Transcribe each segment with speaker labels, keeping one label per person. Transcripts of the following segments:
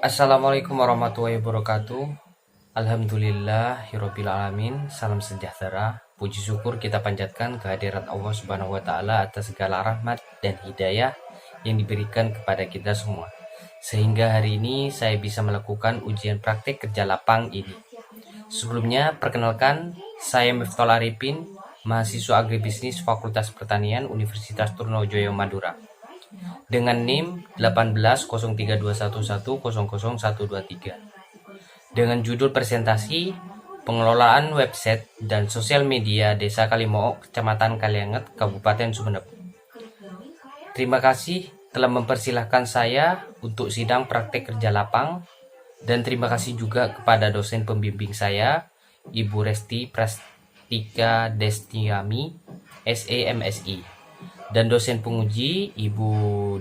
Speaker 1: Assalamualaikum warahmatullahi wabarakatuh. Alhamdulillahirabbil alamin. Salam sejahtera. Puji syukur kita panjatkan kehadirat Allah Subhanahu wa taala atas segala rahmat dan hidayah yang diberikan kepada kita semua. Sehingga hari ini saya bisa melakukan ujian praktik kerja lapang ini. Sebelumnya, perkenalkan, saya Miftol Arifin, mahasiswa agribisnis Fakultas Pertanian Universitas Trunojoyo Madura. Dengan NIM 180321100123. Dengan judul presentasi pengelolaan website dan sosial media Desa Kalimo'o, Kecamatan Kalianget, Kabupaten Sumeneb. Terima kasih telah mempersilahkan saya untuk sidang praktek kerja lapang, dan terima kasih juga kepada dosen pembimbing saya, Ibu Resti Prastika Destiami, SEMSI, dan dosen penguji Ibu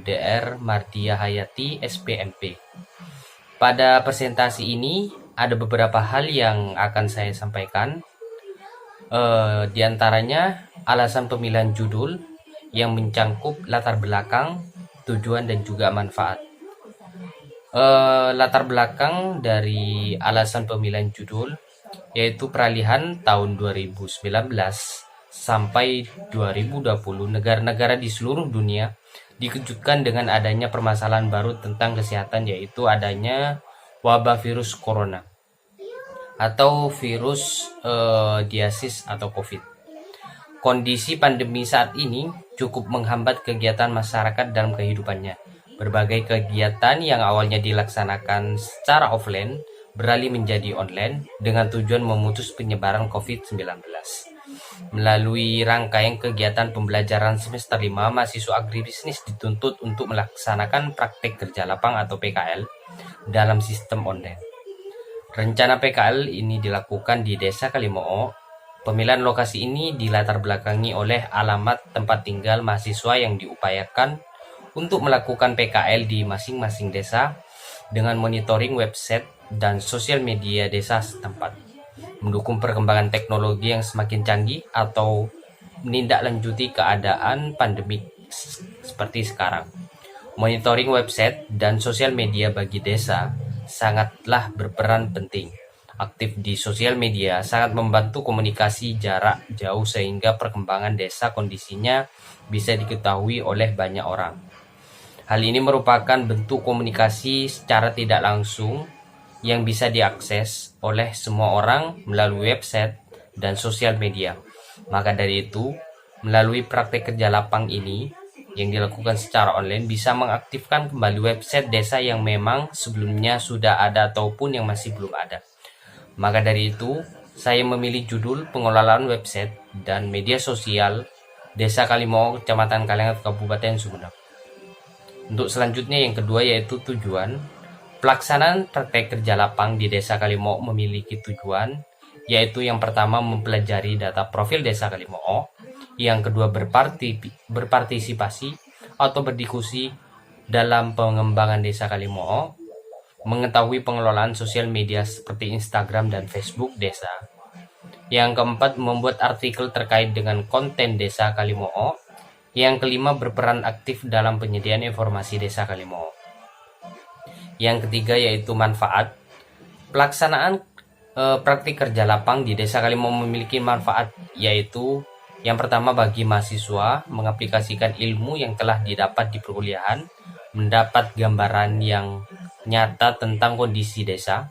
Speaker 1: DR Mardia Hayati, SPMP. Pada presentasi ini ada beberapa hal yang akan saya sampaikan. Di antaranya alasan pemilihan judul yang mencangkup latar belakang, tujuan, dan juga manfaat. Latar belakang dari alasan pemilihan judul yaitu peralihan tahun 2019 sampai 2020, negara-negara di seluruh dunia dikejutkan dengan adanya permasalahan baru tentang kesehatan, yaitu adanya wabah virus corona atau virus diasis atau COVID. Kondisi pandemi saat ini cukup menghambat kegiatan masyarakat dalam kehidupannya. Berbagai kegiatan yang awalnya dilaksanakan secara offline beralih menjadi online dengan tujuan memutus penyebaran COVID-19. Melalui rangkaian kegiatan pembelajaran semester 5, mahasiswa agribisnis dituntut untuk melaksanakan praktek kerja lapang atau PKL dalam sistem online. Rencana PKL ini dilakukan di Desa Kalimo'o. Pemilihan lokasi ini dilatar belakangi oleh alamat tempat tinggal mahasiswa yang diupayakan untuk melakukan PKL di masing-masing desa dengan monitoring website dan sosial media desa setempat, mendukung perkembangan teknologi yang semakin canggih atau menindaklanjuti keadaan pandemik seperti sekarang. Monitoring website dan sosial media bagi desa sangatlah berperan penting. Aktif di sosial media sangat membantu komunikasi jarak jauh sehingga perkembangan desa kondisinya bisa diketahui oleh banyak orang. Hal ini merupakan bentuk komunikasi secara tidak langsung yang bisa diakses oleh semua orang melalui website dan sosial media. Maka dari itu, melalui praktek kerja lapang ini yang dilakukan secara online bisa mengaktifkan kembali website desa yang memang sebelumnya sudah ada ataupun yang masih belum ada. Maka dari itu, saya memilih judul pengelolaan website dan media sosial Desa Kalimo'o, Kecamatan Kalianget, Kabupaten Sumeneb. Untuk selanjutnya yang kedua yaitu tujuan. Pelaksanaan praktek kerja lapang di Desa Kalimo'o memiliki tujuan, yaitu yang pertama mempelajari data profil Desa Kalimo'o, yang kedua berpartisipasi atau berdiskusi dalam pengembangan Desa Kalimo'o, mengetahui pengelolaan sosial media seperti Instagram dan Facebook desa. Yang keempat, membuat artikel terkait dengan konten Desa Kalimo'o. Yang kelima, berperan aktif dalam penyediaan informasi Desa Kalimo'o. Yang ketiga yaitu manfaat. Pelaksanaan praktik kerja lapang di Desa Kalimo'o memiliki manfaat, yaitu yang pertama bagi mahasiswa mengaplikasikan ilmu yang telah didapat di perkuliahan, mendapat gambaran yang nyata tentang kondisi desa,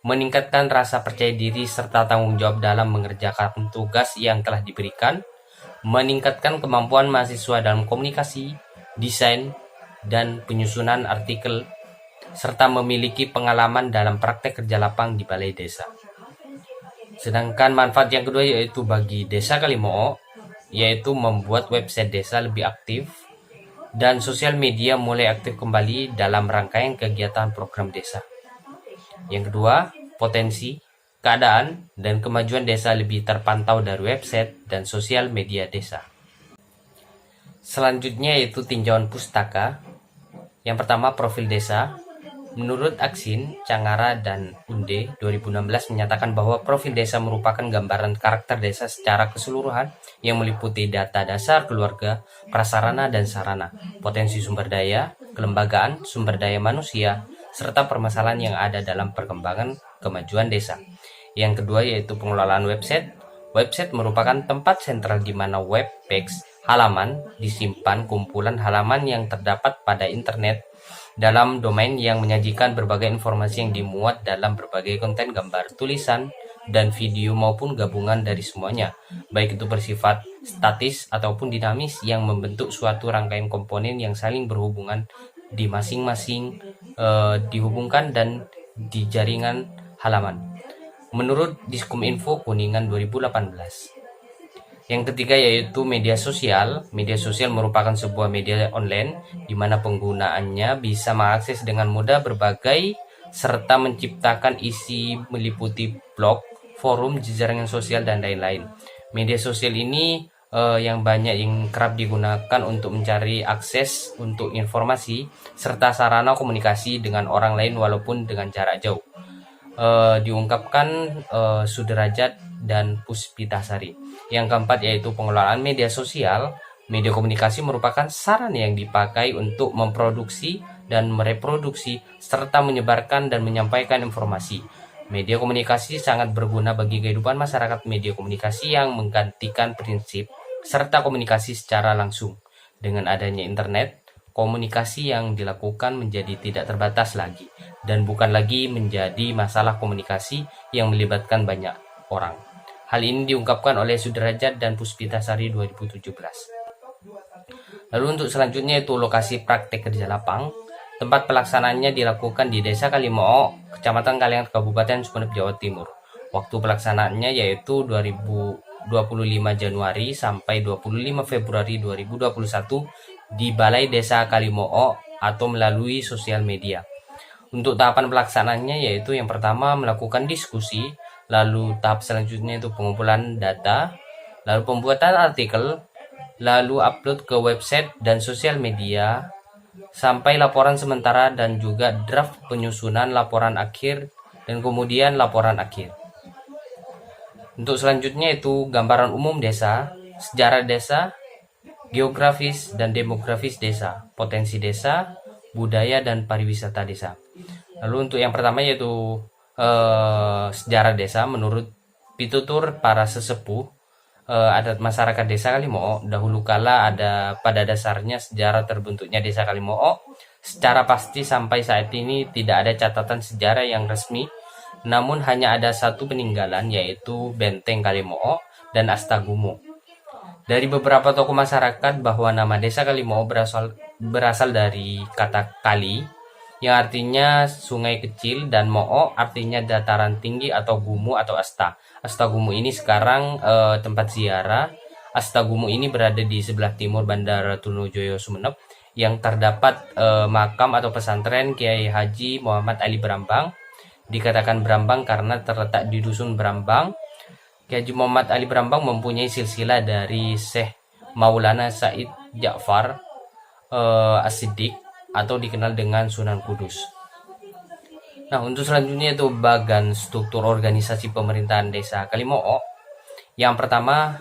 Speaker 1: meningkatkan rasa percaya diri serta tanggung jawab dalam mengerjakan tugas yang telah diberikan, meningkatkan kemampuan mahasiswa dalam komunikasi, desain, dan penyusunan artikel, serta memiliki pengalaman dalam praktek kerja lapang di balai desa. Sedangkan manfaat yang kedua yaitu bagi Desa Kalimo'o, yaitu membuat website desa lebih aktif dan sosial media mulai aktif kembali dalam rangkaian kegiatan program desa. Yang kedua, potensi, keadaan, dan kemajuan desa lebih terpantau dari website dan sosial media desa. Selanjutnya yaitu tinjauan pustaka. Yang pertama, profil desa. Menurut Aksin, Cangara, dan Unde 2016 menyatakan bahwa profil desa merupakan gambaran karakter desa secara keseluruhan yang meliputi data dasar keluarga, prasarana dan sarana, potensi sumber daya, kelembagaan, sumber daya manusia, serta permasalahan yang ada dalam perkembangan kemajuan desa. Yang kedua yaitu pengelolaan website. Website merupakan tempat sentral di mana web page halaman disimpan kumpulan halaman yang terdapat pada internet dalam domain yang menyajikan berbagai informasi yang dimuat dalam berbagai konten gambar, tulisan, dan video maupun gabungan dari semuanya, baik itu bersifat statis ataupun dinamis yang membentuk suatu rangkaian komponen yang saling berhubungan di masing-masing dihubungkan dan di jaringan halaman. Menurut Diskominfo Kuningan 2018. Yang ketiga yaitu media sosial. Media sosial merupakan sebuah media online di mana penggunaannya bisa mengakses dengan mudah berbagai serta menciptakan isi meliputi blog, forum, jejaring sosial, dan lain-lain. Media sosial ini yang banyak yang kerap digunakan untuk mencari akses untuk informasi serta sarana komunikasi dengan orang lain walaupun dengan jarak jauh. Diungkapkan Sudrajat dan Puspitasari. Yang keempat yaitu pengelolaan media sosial. Media komunikasi merupakan sarana yang dipakai untuk memproduksi dan mereproduksi serta menyebarkan dan menyampaikan informasi. Media komunikasi sangat berguna bagi kehidupan masyarakat. Media komunikasi yang menggantikan prinsip serta komunikasi secara langsung. Dengan adanya internet, komunikasi yang dilakukan menjadi tidak terbatas lagi dan bukan lagi menjadi masalah komunikasi yang melibatkan banyak orang. Hal ini diungkapkan oleh Sudrajat dan Puspitasari 2017. Lalu untuk selanjutnya itu lokasi praktek kerja lapang. Tempat pelaksanaannya dilakukan di Desa Kalimo'o, Kecamatan Kaliangat, Kabupaten Sumeneb, Jawa Timur. Waktu pelaksanaannya yaitu 25 Januari sampai 25 Februari 2021 di Balai Desa Kalimo'o atau melalui sosial media. Untuk tahapan pelaksanaannya yaitu yang pertama melakukan diskusi, lalu tahap selanjutnya itu pengumpulan data, lalu pembuatan artikel, lalu upload ke website dan sosial media, sampai laporan sementara dan juga draft penyusunan laporan akhir dan kemudian laporan akhir. Untuk selanjutnya itu gambaran umum desa, sejarah desa, geografis dan demografis desa, potensi desa, budaya dan pariwisata desa. Lalu untuk yang pertama yaitu sejarah desa. Menurut pitutur para sesepuh adat masyarakat Desa Kalimo'o, dahulu kala ada pada dasarnya sejarah terbentuknya Desa Kalimo'o. Secara pasti sampai saat ini tidak ada catatan sejarah yang resmi, namun hanya ada satu peninggalan yaitu Benteng Kalimo'o dan Astagumo. Dari beberapa tokoh masyarakat bahwa nama Desa Kalimo'o berasal dari kata kali yang artinya sungai kecil dan mo'o artinya dataran tinggi atau gumu atau asta. Astagumo ini sekarang tempat ziarah. Astagumo ini berada di sebelah timur Bandara Trunojoyo Sumeneb yang terdapat makam atau pesantren Kiai Haji Muhammad Ali Brambang. Dikatakan Brambang karena terletak di dusun Brambang. Kiai Haji Muhammad Ali Brambang mempunyai silsilah dari Syekh Maulana Said Ja'far As-Siddiq atau dikenal dengan Sunan Kudus. Nah, untuk selanjutnya itu bagan struktur organisasi pemerintahan Desa Kalimo'o. Yang pertama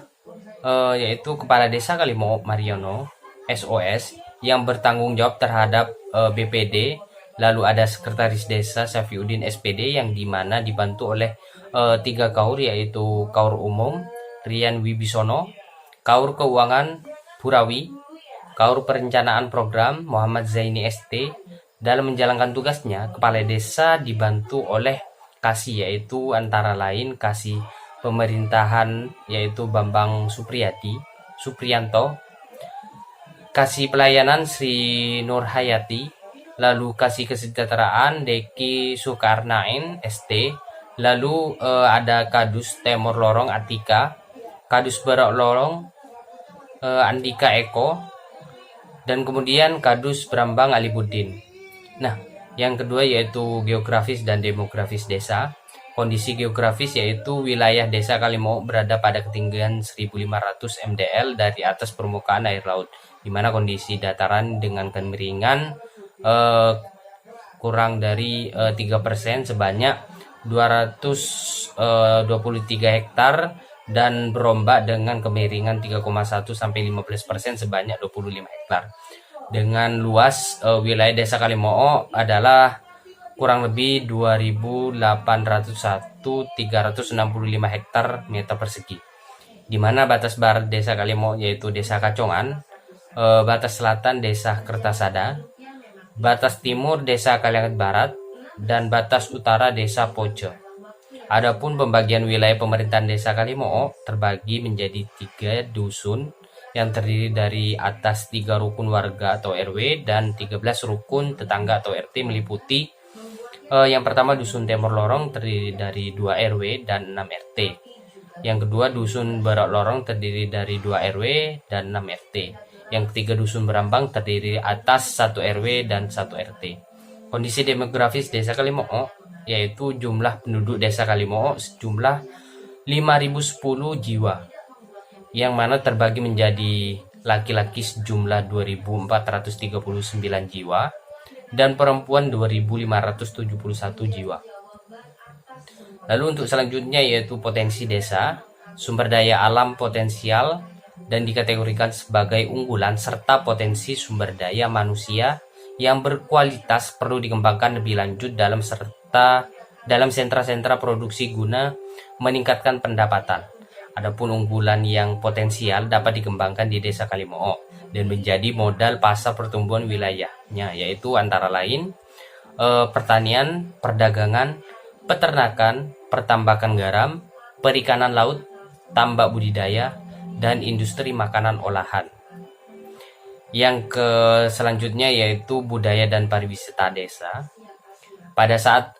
Speaker 1: yaitu Kepala Desa Kalimo'o Mariono SOS yang bertanggung jawab terhadap BPD. Lalu ada Sekretaris Desa Syafiuddin SPD yang dimana dibantu oleh 3 kaur yaitu Kaur Umum Rian Wibisono, Kaur Keuangan Purawi, Kaur Perencanaan Program Muhammad Zaini ST. Dalam menjalankan tugasnya, Kepala Desa dibantu oleh Kasih yaitu antara lain Kasih Pemerintahan yaitu Bambang Supriyanto, Kasih Pelayanan Sri Nurhayati, lalu Kasih Kesejahteraan Deki Sukarnain ST, lalu ada Kadus Temor Lorong Atika, Kadus Barak Lorong Andika Eko, dan kemudian Kadus Brambang Alibuddin. Nah, yang kedua yaitu geografis dan demografis desa. Kondisi geografis yaitu wilayah Desa Kalimo'o berada pada ketinggian 1500 mdl dari atas permukaan air laut, di mana kondisi dataran dengan kemiringan kurang dari 3% sebanyak 223 hektar dan berombak dengan kemiringan 3,1 sampai 15% sebanyak 25 hektar. Dengan luas wilayah Desa Kalimo'o adalah kurang lebih 2.801.365 hektar meter persegi. Di mana batas barat Desa Kalimo yaitu Desa Kacongan, batas selatan Desa Kertasada, batas timur Desa Kaliangat Barat, dan batas utara Desa Poce. Adapun pembagian wilayah pemerintahan Desa Kalimo terbagi menjadi 3 dusun yang terdiri dari atas 3 rukun warga atau RW dan 13 rukun tetangga atau RT meliputi yang pertama Dusun Timur Lorong terdiri dari 2 RW dan 6 RT. Yang kedua Dusun Barat Lorong terdiri dari 2 RW dan 6 RT. Yang ketiga Dusun Berambang terdiri atas 1 RW dan 1 RT. Kondisi demografis Desa Kalimo yaitu jumlah penduduk Desa Kalimo sejumlah 5.010 jiwa, yang mana terbagi menjadi laki-laki sejumlah 2.439 jiwa dan perempuan 2.571 jiwa. Lalu untuk selanjutnya yaitu potensi desa, sumber daya alam potensial dan dikategorikan sebagai unggulan serta potensi sumber daya manusia yang berkualitas perlu dikembangkan lebih lanjut dalam sentra-sentra produksi guna meningkatkan pendapatan. Adapun unggulan yang potensial dapat dikembangkan di Desa Kalimo dan menjadi modal pasar pertumbuhan wilayahnya, yaitu antara lain pertanian, perdagangan, peternakan, pertambakan garam, perikanan laut, tambak budidaya, dan industri makanan olahan. Yang selanjutnya yaitu budaya dan pariwisata desa. Pada saat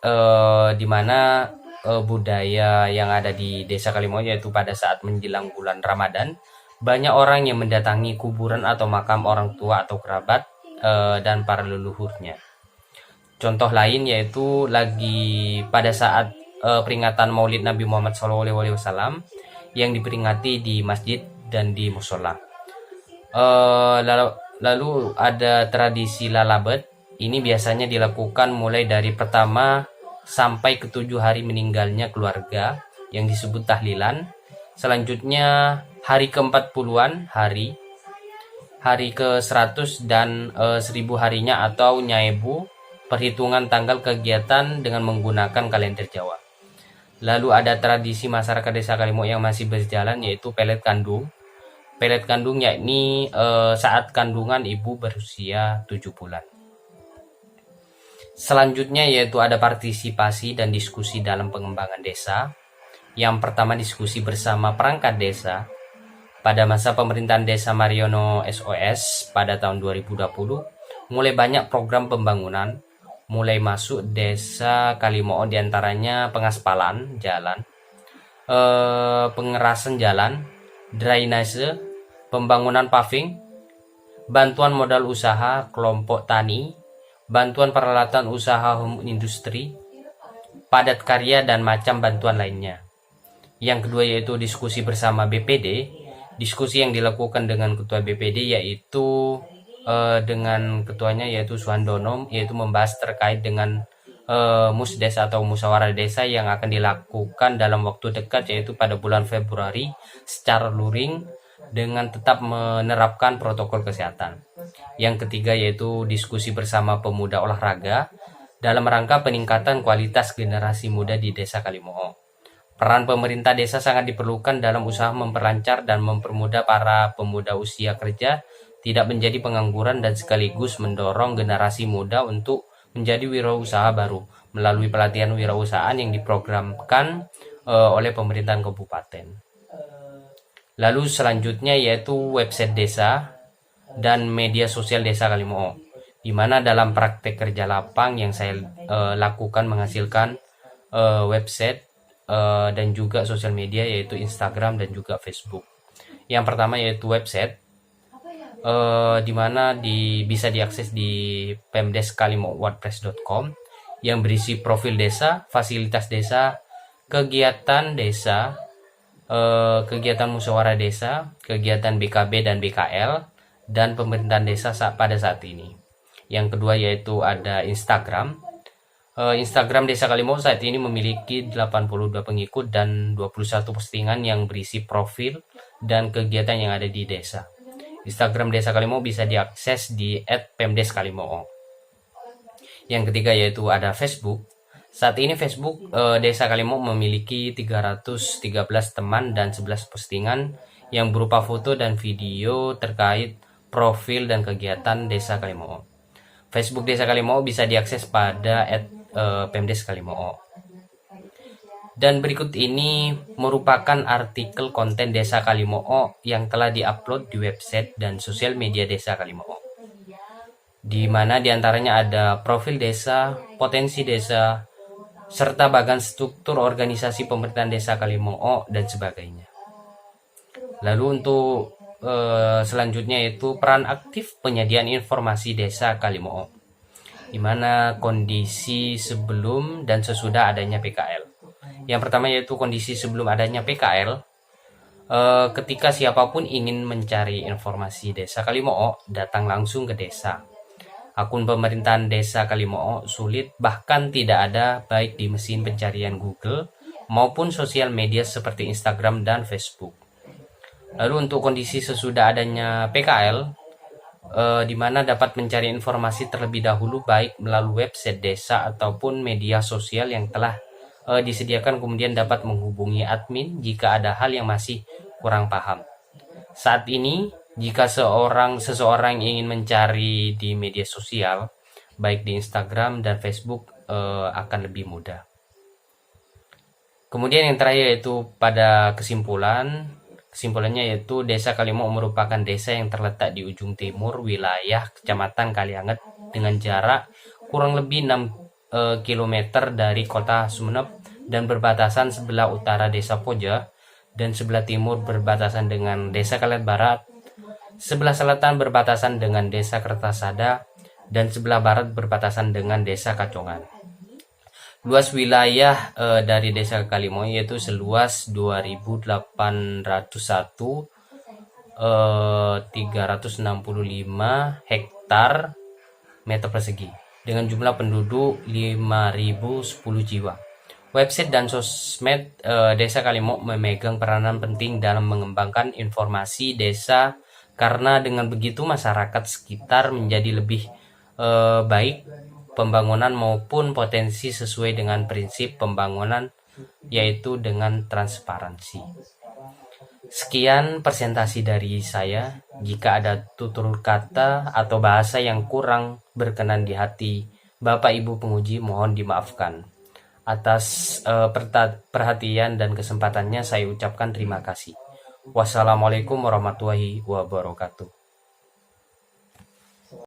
Speaker 1: dimana budaya yang ada di Desa Kalimo yaitu pada saat menjelang bulan Ramadan, banyak orang yang mendatangi kuburan atau makam orang tua atau kerabat dan para leluhurnya. Contoh lain yaitu lagi pada saat peringatan Maulid Nabi Muhammad SAW yang diperingati di masjid dan di musola. Lalu ada tradisi lalabet. Ini biasanya dilakukan mulai dari pertama sampai ke-7 hari meninggalnya keluarga yang disebut tahlilan. Selanjutnya hari ke-40-an hari ke-100 dan 1000 harinya atau nyaebu, perhitungan tanggal kegiatan dengan menggunakan kalender Jawa. Lalu ada tradisi masyarakat Desa Kalimo yang masih berjalan yaitu pelet kandung. Pelet kandung yakni saat kandungan ibu berusia 7 bulan. Selanjutnya yaitu ada partisipasi dan diskusi dalam pengembangan desa. Yang pertama diskusi bersama perangkat desa. Pada masa pemerintahan Desa Mariono SOS pada tahun 2020, mulai banyak program pembangunan, mulai masuk Desa Kalimo diantaranya pengaspalan jalan, pengerasan jalan, drainase, pembangunan paving, bantuan modal usaha kelompok tani, bantuan peralatan usaha home industri, padat karya, dan macam bantuan lainnya. Yang kedua yaitu diskusi bersama BPD. Diskusi yang dilakukan dengan ketua BPD yaitu dengan ketuanya yaitu Suhandono, yaitu membahas terkait dengan musdes atau musyawarah desa yang akan dilakukan dalam waktu dekat yaitu pada bulan Februari secara luring dengan tetap menerapkan protokol kesehatan. Yang ketiga yaitu diskusi bersama pemuda olahraga dalam rangka peningkatan kualitas generasi muda di Desa Kalimo. Peran pemerintah desa sangat diperlukan dalam usaha memperlancar dan mempermudah para pemuda usia kerja tidak menjadi pengangguran dan sekaligus mendorong generasi muda untuk menjadi wirausaha baru melalui pelatihan wirausahaan yang diprogramkan oleh pemerintahan kabupaten. Lalu selanjutnya yaitu website desa dan media sosial Desa Kalimo, di mana dalam praktek kerja lapang yang saya lakukan menghasilkan website dan juga sosial media yaitu Instagram dan juga Facebook. Yang pertama yaitu website, di mana bisa diakses di pemdeskalimo.wordpress.com yang berisi profil desa, fasilitas desa, kegiatan desa, kegiatan musyawarah desa, kegiatan BKB dan BKL, dan pemerintahan desa pada saat ini. Yang kedua yaitu ada Instagram. Instagram Desa Kalimo saat ini memiliki 82 pengikut dan 21 postingan yang berisi profil dan kegiatan yang ada di desa. Instagram Desa Kalimo bisa diakses di @pemdeskalimo. Yang ketiga yaitu ada Facebook. Saat ini Facebook Desa Kalimo memiliki 313 teman dan 11 postingan yang berupa foto dan video terkait profil dan kegiatan Desa Kalimo. Facebook Desa Kalimo bisa diakses pada @pemdes Kalimo. Dan berikut ini merupakan artikel konten Desa Kalimo yang telah diupload di website dan sosial media Desa Kalimo. Di mana diantaranya ada profil desa, potensi desa, serta bagan struktur organisasi pemerintahan Desa Kalimo dan sebagainya. Lalu untuk selanjutnya yaitu peran aktif penyediaan informasi Desa Kalimo, di mana kondisi sebelum dan sesudah adanya PKL. Yang pertama yaitu kondisi sebelum adanya PKL, ketika siapapun ingin mencari informasi Desa Kalimo, datang langsung ke desa. Akun pemerintahan Desa Kalimo sulit, bahkan tidak ada baik di mesin pencarian Google maupun sosial media seperti Instagram dan Facebook. Lalu untuk kondisi sesudah adanya PKL, di mana dapat mencari informasi terlebih dahulu baik melalui website desa ataupun media sosial yang telah disediakan, kemudian dapat menghubungi admin jika ada hal yang masih kurang paham. Saat ini jika seseorang ingin mencari di media sosial baik di Instagram dan Facebook akan lebih mudah. Kemudian yang terakhir yaitu pada kesimpulannya yaitu Desa Kalimo merupakan desa yang terletak di ujung timur wilayah Kecamatan Kalianget dengan jarak kurang lebih 6 km dari kota Sumeneb dan berbatasan sebelah utara Desa Poja dan sebelah timur berbatasan dengan Desa Kalet Barat, sebelah selatan berbatasan dengan Desa Kertasada, dan sebelah barat berbatasan dengan Desa Kacongan. Luas wilayah dari Desa Kalimo yaitu seluas 2.801.365 hektar meter persegi dengan jumlah penduduk 5.010 jiwa. Website dan sosmed Desa Kalimo memegang peranan penting dalam mengembangkan informasi desa, karena dengan begitu masyarakat sekitar menjadi lebih baik pembangunan maupun potensi sesuai dengan prinsip pembangunan, yaitu dengan transparansi. Sekian presentasi dari saya. Jika ada tutur kata atau bahasa yang kurang berkenan di hati Bapak Ibu penguji, mohon dimaafkan. Atas perhatian dan kesempatannya saya ucapkan terima kasih. Wassalamualaikum warahmatullahi wabarakatuh.